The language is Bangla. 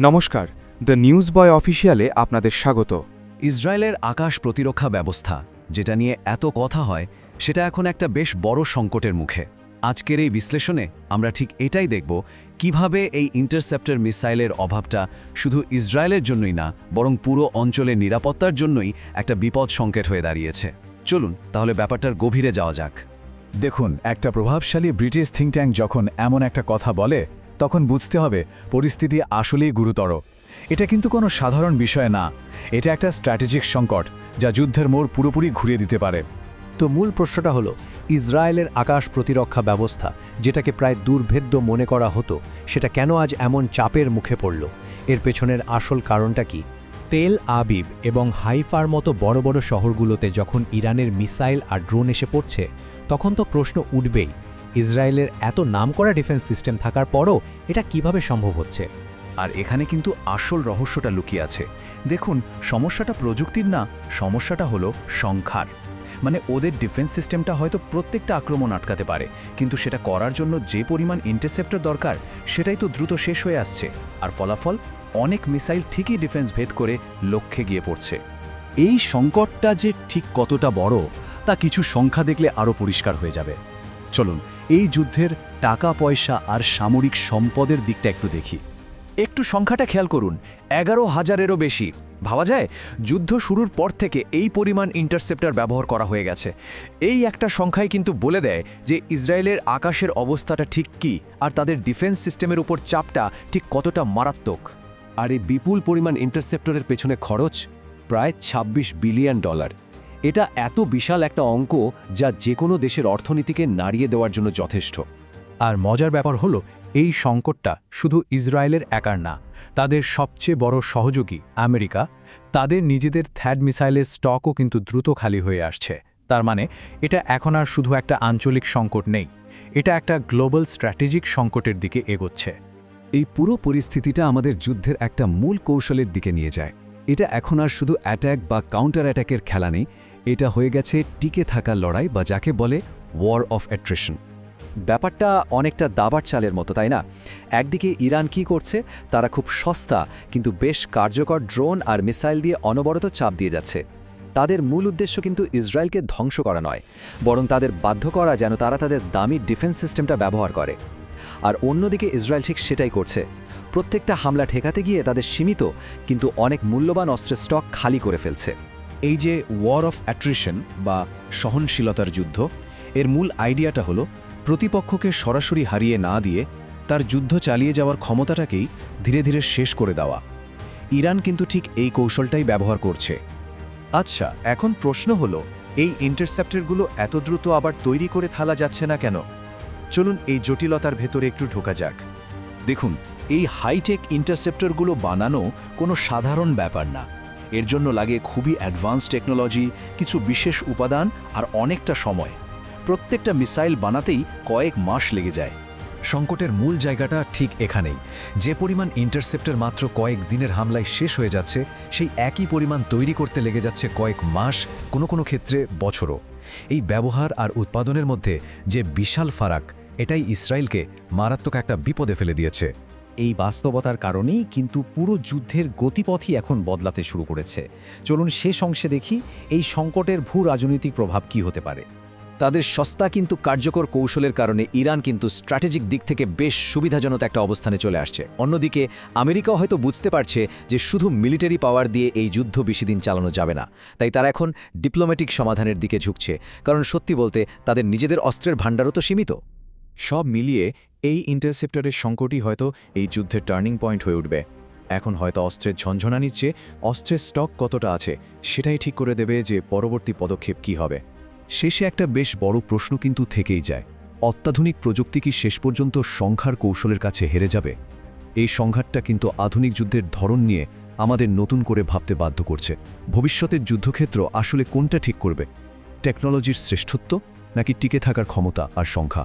নমস্কার, দ্য নিউজ বয় অফিসিয়ালে আপনাদের স্বাগত। ইসরায়েলের আকাশ প্রতিরক্ষা ব্যবস্থা, যেটা নিয়ে এত কথা হয়, সেটা এখন একটা বেশ বড় সংকটের মুখে। আজকের এই বিশ্লেষণে আমরা ঠিক এটাই দেখব, কিভাবে এই ইন্টারসেপ্টর মিসাইলের অভাবটা শুধু ইসরায়েলের জন্যই না, বরং পুরো অঞ্চলের নিরাপত্তার জন্যই একটা বিপদ সংকেত হয়ে দাঁড়িয়েছে। চলুন তাহলে ব্যাপারটার গভীরে যাওয়া যাক। দেখুন, একটা প্রভাবশালী ব্রিটিশ থিঙ্ক ট্যাঙ্ক যখন এমন একটা কথা বলে, তখন বুঝতে হবে পরিস্থিতি আসলেই গুরুতর। এটা কিন্তু কোনো সাধারণ বিষয় না, এটা একটা স্ট্র্যাটেজিক সংকট যা যুদ্ধের মোড় পুরোপুরি ঘুরিয়ে দিতে পারে। তো মূল প্রশ্নটা হলো, ইসরায়েলের আকাশ প্রতিরক্ষা ব্যবস্থা, যেটাকে প্রায় দুর্ভেদ্য মনে করা হতো, সেটা কেন আজ এমন চাপের মুখে পড়ল? এর পেছনের আসল কারণটা কি? তেল আবিব এবং হাইফার মতো বড় বড় শহরগুলোতে যখন ইরানের মিসাইল আর ড্রোন এসে পড়ছে, তখন তো প্রশ্ন উঠবেই, ইসরায়েলের এত নামকরা ডিফেন্স সিস্টেম থাকার পরও এটা কিভাবে সম্ভব হচ্ছে? আর এখানে কিন্তু আসল রহস্যটা লুকিয়ে আছে। দেখুন, সমস্যাটা প্রযুক্তির না, সমস্যাটা হলো সংখ্যার। মানে ওদের ডিফেন্স সিস্টেমটা হয়তো প্রত্যেকটা আক্রমণ আটকাতে পারে, কিন্তু সেটা করার জন্য যে পরিমাণ ইন্টারসেপ্টর দরকার, সেটাই তো দ্রুত শেষ হয়ে আসছে। আর ফলাফল, অনেক মিসাইল ঠিকই ডিফেন্স ভেদ করে লক্ষ্যে গিয়ে পড়ছে। এই সংকটটা যে ঠিক কতটা বড়, তা কিছু সংখ্যা দেখলে আরও পরিষ্কার হয়ে যাবে। চলুন এই যুদ্ধের টাকা পয়সা আর সামরিক সম্পদের দিকটা একটু দেখি। একটু সংখ্যাটা খেয়াল করুন, 11,000-এরও বেশি। ভাবা যায়, যুদ্ধ শুরুর পর থেকে এই পরিমাণ ইন্টারসেপ্টর ব্যবহার করা হয়ে গেছে। এই একটা সংখ্যাই কিন্তু বলে দেয় যে ইসরায়েলের আকাশের অবস্থাটা ঠিক কী, আর তাদের ডিফেন্স সিস্টেমের উপর চাপটা ঠিক কতটা মারাত্মক। আর এই বিপুল পরিমাণ ইন্টারসেপ্টরের পেছনে খরচ প্রায় $26 বিলিয়ন। এটা এত বিশাল একটা অঙ্ক যা যে কোনো দেশের অর্থনীতিকে নাড়িয়ে দেওয়ার জন্য যথেষ্ট। আর মজার ব্যাপার হলো, এই সংকটটা শুধু ইসরায়েলের একার না, তাদের সবচেয়ে বড় সহযোগী আমেরিকা, তাদের নিজেদের থ্যাড মিসাইলের স্টকও কিন্তু দ্রুত খালি হয়ে আসছে। তার মানে এটা এখন আর শুধু একটা আঞ্চলিক সংকট নেই, এটা একটা গ্লোবাল স্ট্র্যাটেজিক সংকটের দিকে এগোচ্ছে। এই পুরো পরিস্থিতিটা আমাদের যুদ্ধের একটা মূল কৌশলের দিকে নিয়ে যায়। এটা এখন আর শুধু অ্যাট্যাক বা কাউন্টার অ্যাট্যাকের খেলা নেই, এটা হয়ে গেছে টিকে থাকা লড়াই, বা যাকে বলে ওয়ার অফ অ্যাট্রিশন। ব্যাপারটা অনেকটা দাবার চালের মতো, তাই না? একদিকে ইরান কি করছে, তারা খুব সস্তা কিন্তু বেশ কার্যকর ড্রোন আর মিসাইল দিয়ে অনবরত চাপ দিয়ে যাচ্ছে। তাদের মূল উদ্দেশ্য কিন্তু ইসরায়েলকে ধ্বংস করা নয়, বরং তাদের বাধ্য করা যেন তারা তাদের দামি ডিফেন্স সিস্টেমটা ব্যবহার করে। আর অন্যদিকে ইসরায়েল ঠিক সেটাই করছে। প্রত্যেকটা হামলা ঠেকাতে গিয়ে তাদের সীমিত কিন্তু অনেক মূল্যবান অস্ত্রের স্টক খালি করে ফেলছে। এই যে ওয়ার অফ অ্যাট্রিশন বা সহনশীলতার যুদ্ধ, এর মূল আইডিয়াটা হলো প্রতিপক্ষকে সরাসরি হারিয়ে না দিয়ে তার যুদ্ধ চালিয়ে যাওয়ার ক্ষমতাটাকেই ধীরে ধীরে শেষ করে দেওয়া। ইরান কিন্তু ঠিক এই কৌশলটাই ব্যবহার করছে। আচ্ছা, এখন প্রশ্ন হলো, এই ইন্টারসেপ্টরগুলো এত দ্রুত আবার তৈরি করে থালা যাচ্ছে না কেন? চলুন এই জটিলতার ভেতরে একটু ঢোকা যাক। দেখুন, এই হাইটেক ইন্টারসেপ্টরগুলো বানানো কোনো সাধারণ ব্যাপার না। এর জন্য লাগে খুবই অ্যাডভান্স টেকনোলজি, কিছু বিশেষ উপাদান আর অনেকটা সময়। প্রত্যেকটা মিসাইল বানাতেই কয়েক মাস লেগে যায়। সংকটের মূল জায়গাটা ঠিক এখানেই। যে পরিমাণ ইন্টারসেপ্টর মাত্র কয়েক দিনের হামলায় শেষ হয়ে যাচ্ছে, সেই একই পরিমাণ তৈরি করতে লেগে যাচ্ছে কয়েক মাস, কোনো ক্ষেত্রে বছরও। এই ব্যবহার আর উৎপাদনের মধ্যে যে বিশাল ফারাক, এটাই ইসরায়েলকে মারাত্মক একটা বিপদে ফেলে দিয়েছে। এই বাস্তবতার কারণেই কিন্তু পুরো যুদ্ধের গতিপথই এখন বদলাতে শুরু করেছে। চলুন শেষ অংশে দেখি এই সংকটের ভূ রাজনৈতিক প্রভাব কী হতে পারে। তাদের সস্তা কিন্তু কার্যকর কৌশলের কারণে ইরান কিন্তু স্ট্র্যাটেজিক দিক থেকে বেশ সুবিধাজনক একটা অবস্থানে চলে আসছে। অন্যদিকে আমেরিকাও হয়তো বুঝতে পারছে যে শুধু মিলিটারি পাওয়ার দিয়ে এই যুদ্ধ বেশি দিন চালানো যাবে না, তাই তারা এখন ডিপ্লোম্যাটিক সমাধানের দিকে ঝুঁকছে। কারণ সত্যি বলতে তাদের নিজেদের অস্ত্রের ভাণ্ডারও তো সীমিত। সব মিলিয়ে এই ইন্টারসেপ্টরের সংকটই হয়তো এই যুদ্ধের টার্নিং পয়েন্ট হয়ে উঠবে। এখন হয়তো অস্ত্রের ঝনঝনা নিচ্ছে, অস্ত্রের স্টক কতটা আছে সেটাই ঠিক করে দেবে যে পরবর্তী পদক্ষেপ কী হবে। শেষে একটা বেশ বড় প্রশ্ন কিন্তু থেকেই যায়, অত্যাধুনিক প্রযুক্তি কি শেষ পর্যন্ত সংখ্যার কৌশলের কাছে হেরে যাবে? এই সংঘাতটা কিন্তু আধুনিক যুদ্ধের ধরন নিয়ে আমাদের নতুন করে ভাবতে বাধ্য করছে। ভবিষ্যতের যুদ্ধক্ষেত্র আসলে কোনটা ঠিক করবে, টেকনোলজির শ্রেষ্ঠত্ব নাকি টিকে থাকার ক্ষমতা আর সংখ্যা?